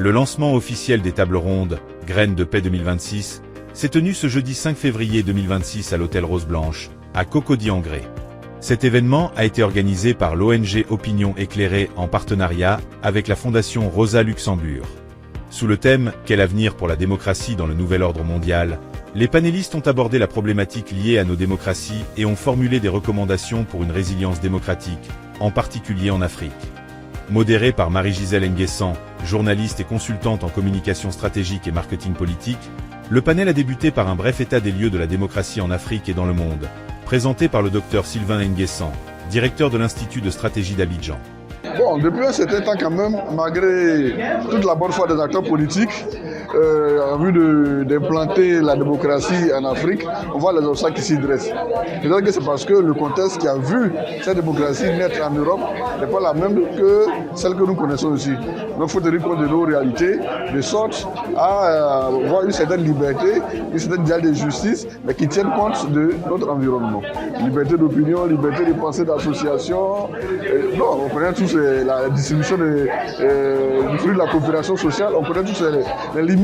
Le lancement officiel des tables rondes, Graines de paix 2026, s'est tenu ce jeudi 5 février 2026 à l'hôtel Rose Blanche, à Cocody-en-Gré. Cet événement a été organisé par l'ONG Opinion éclairée en partenariat avec la Fondation Rosa Luxembourg. Sous le thème « Quel avenir pour la démocratie dans le nouvel ordre mondial ?», les panélistes ont abordé la problématique liée à nos démocraties et ont formulé des recommandations pour une résilience démocratique, en particulier en Afrique. Modéré par Marie-Gisèle Nguessan, journaliste et consultante en communication stratégique et marketing politique, le panel a débuté par un bref état des lieux de la démocratie en Afrique et dans le monde, présenté par le Dr Sylvain Nguessan, directeur de l'Institut de stratégie d'Abidjan. Bon, depuis un certain temps quand même, malgré toute la bonne foi des acteurs politiques, en vue d'implanter la démocratie en Afrique, on voit les obstacles qui s'y dressent. Peut-être que c'est parce que le contexte qui a vu cette démocratie naître en Europe n'est pas la même que celle que nous connaissons ici. Donc il faut tenir compte de nos réalités, de sorte à avoir une certaine liberté, une certaine dialogue de justice, mais qui tienne compte de notre environnement. Liberté d'opinion, liberté de pensée, d'association. Non, on connaît tous la distribution du fruit de la coopération sociale, on connaît tous les limites.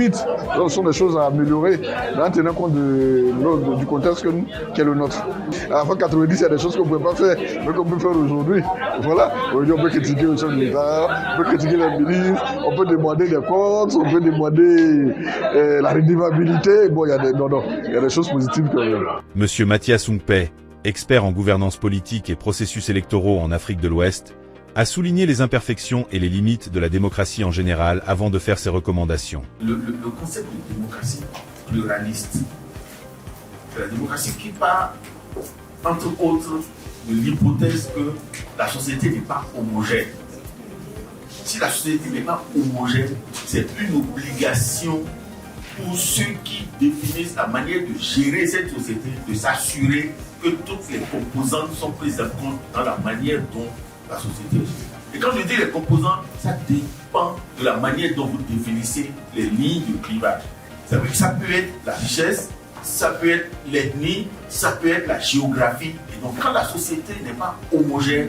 Donc, ce sont des choses à améliorer en tenant compte du contexte qui est le nôtre. Avant 90, il y a des choses qu'on ne pouvait pas faire, mais qu'on peut faire aujourd'hui. Voilà. Aujourd'hui, on peut critiquer le chef de l'État, on peut critiquer les ministres, on peut demander des comptes, on peut demander la rédivabilité. Bon, il y a des choses positives quand même. Monsieur Mathias Ungpei, expert en gouvernance politique et processus électoraux en Afrique de l'Ouest, a souligné les imperfections et les limites de la démocratie en général avant de faire ses recommandations. Le concept de démocratie pluraliste, c'est la démocratie qui part, entre autres, de l'hypothèse que la société n'est pas homogène. Si la société n'est pas homogène, c'est une obligation pour ceux qui définissent la manière de gérer cette société, de s'assurer que toutes les composantes sont prises en compte dans la manière dont la société. Et quand je dis les composants, ça dépend de la manière dont vous définissez les lignes de clivage. Ça veut dire que ça peut être la richesse, ça peut être l'ethnie, ça peut être la géographie. Et donc quand la société n'est pas homogène,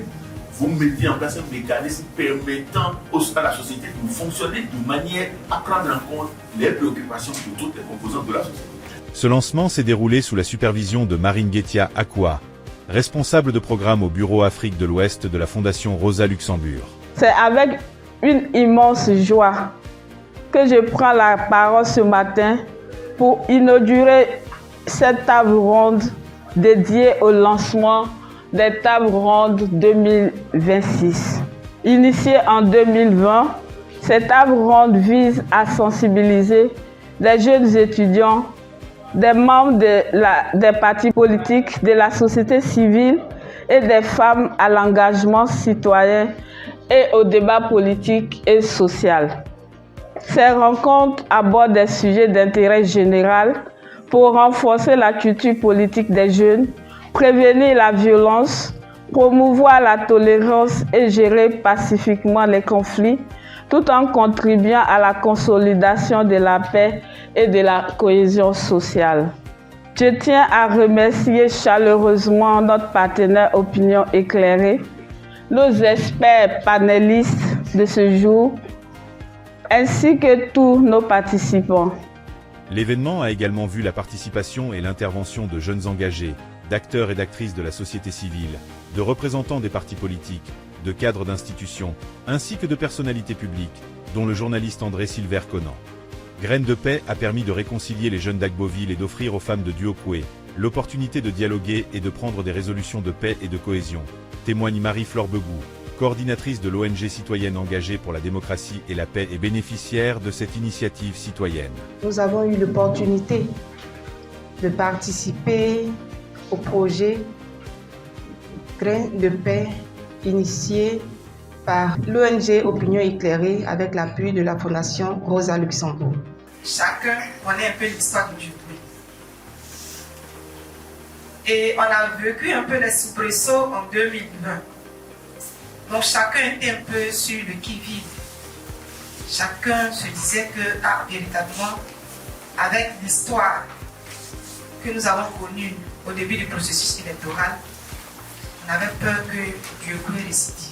vous mettez en place un mécanisme permettant à la société de fonctionner de manière à prendre en compte les préoccupations de toutes les composantes de la société. Ce lancement s'est déroulé sous la supervision de Marine Guetia Akwa, responsable de programme au Bureau Afrique de l'Ouest de la Fondation Rosa Luxembourg. C'est avec une immense joie que je prends la parole ce matin pour inaugurer cette table ronde dédiée au lancement des tables rondes 2026. Initiée en 2020, cette table ronde vise à sensibiliser les jeunes étudiants, des membres des partis politiques, de la société civile et des femmes à l'engagement citoyen et au débat politique et social. Ces rencontres abordent des sujets d'intérêt général pour renforcer la culture politique des jeunes, prévenir la violence, promouvoir la tolérance et gérer pacifiquement les conflits, tout en contribuant à la consolidation de la paix et de la cohésion sociale. Je tiens à remercier chaleureusement notre partenaire Opinion éclairée, nos experts panélistes de ce jour, ainsi que tous nos participants. L'événement a également vu la participation et l'intervention de jeunes engagés, d'acteurs et d'actrices de la société civile, de représentants des partis politiques, de cadres d'institutions, ainsi que de personnalités publiques, dont le journaliste André Silver Conan. Graines de paix a permis de réconcilier les jeunes d'Agboville et d'offrir aux femmes de Diokoué l'opportunité de dialoguer et de prendre des résolutions de paix et de cohésion, témoigne Marie-Flore Begou, coordinatrice de l'ONG citoyenne engagée pour la démocratie et la paix et bénéficiaire de cette initiative citoyenne. Nous avons eu l'opportunité de participer au projet Graines de paix initié par l'ONG Opinion éclairée avec l'appui de la Fondation Rosa Luxembourg. Chacun connaît un peu l'histoire du bruit. Et on a vécu un peu les soubresauts en 2020. Donc chacun était un peu sur le qui-vive. Chacun se disait que, véritablement, avec l'histoire que nous avons connue au début du processus électoral, on avait peur que Dieu récidive.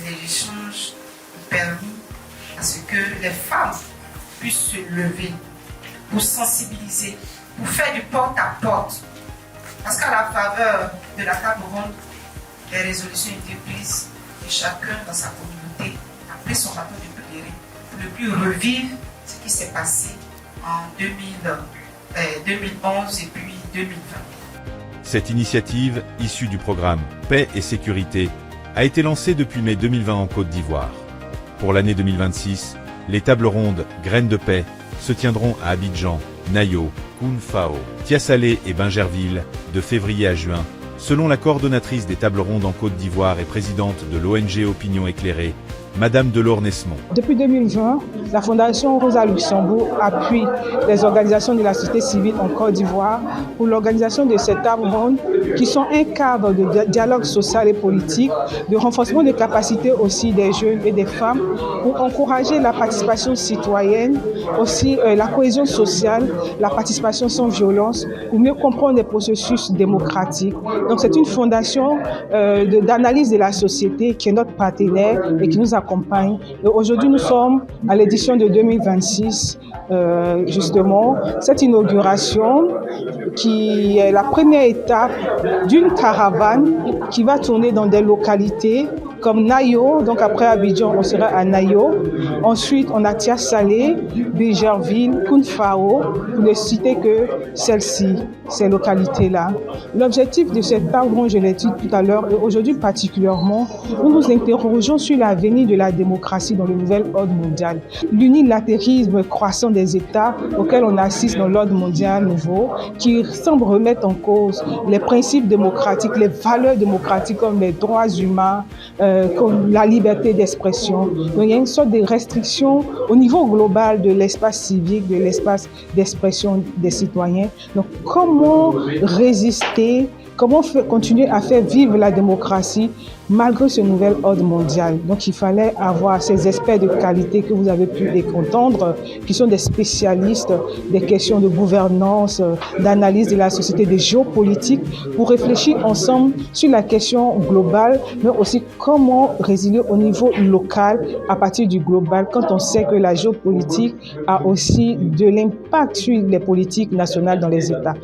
Mais les échanges ont permis à ce que les femmes puissent se lever pour sensibiliser, pour faire du porte-à-porte. Parce qu'à la faveur de la table ronde, les résolutions étaient prises et chacun dans sa communauté a pris son bâton de pèlerin pour ne plus revivre ce qui s'est passé en 2011 et puis 2020. Cette initiative, issue du programme Paix et Sécurité, a été lancée depuis mai 2020 en Côte d'Ivoire. Pour l'année 2026, les tables rondes Graines de Paix se tiendront à Abidjan, Nayo, Koun-Fao, Tiasalé et Bingerville de février à juin, selon la coordonnatrice des tables rondes en Côte d'Ivoire et présidente de l'ONG Opinion Éclairée, Madame Delors Nesmond. Depuis 2020, la Fondation Rosa Luxembourg appuie les organisations de la société civile en Côte d'Ivoire pour l'organisation de ces tables rondes qui sont un cadre de dialogue social et politique, de renforcement des capacités aussi des jeunes et des femmes pour encourager la participation citoyenne, aussi la cohésion sociale, la participation sans violence, pour mieux comprendre les processus démocratiques. Donc c'est une fondation d'analyse de la société qui est notre partenaire et qui nous accompagne. Et aujourd'hui, nous sommes à l'édition de 2026, justement, cette inauguration qui est la première étape d'une caravane qui va tourner dans des localités comme Nayo, donc après Abidjan, on sera à Nayo. Ensuite, on a Tiasalé, Bingerville, Koun-Fao, pour ne citer que celles-ci, ces localités-là. L'objectif de cette table ronde, je l'ai dit tout à l'heure, et aujourd'hui particulièrement, nous nous interrogeons sur l'avenir de la démocratie dans le nouvel ordre mondial. L'unilatérisme croissant des États auxquels on assiste dans l'ordre mondial nouveau, qui semble remettre en cause les principes démocratiques, les valeurs démocratiques comme les droits humains, comme la liberté d'expression. Donc il y a une sorte de restriction au niveau global de l'espace civique, de l'espace d'expression des citoyens. Donc comment résister, comment continuer à faire vivre la démocratie malgré ce nouvel ordre mondial? Donc il fallait avoir ces experts de qualité que vous avez pu entendre, qui sont des spécialistes des questions de gouvernance, d'analyse de la société, de géopolitique, pour réfléchir ensemble sur la question globale, mais aussi comment résilier au niveau local à partir du global, quand on sait que la géopolitique a aussi de l'impact sur les politiques nationales dans les États.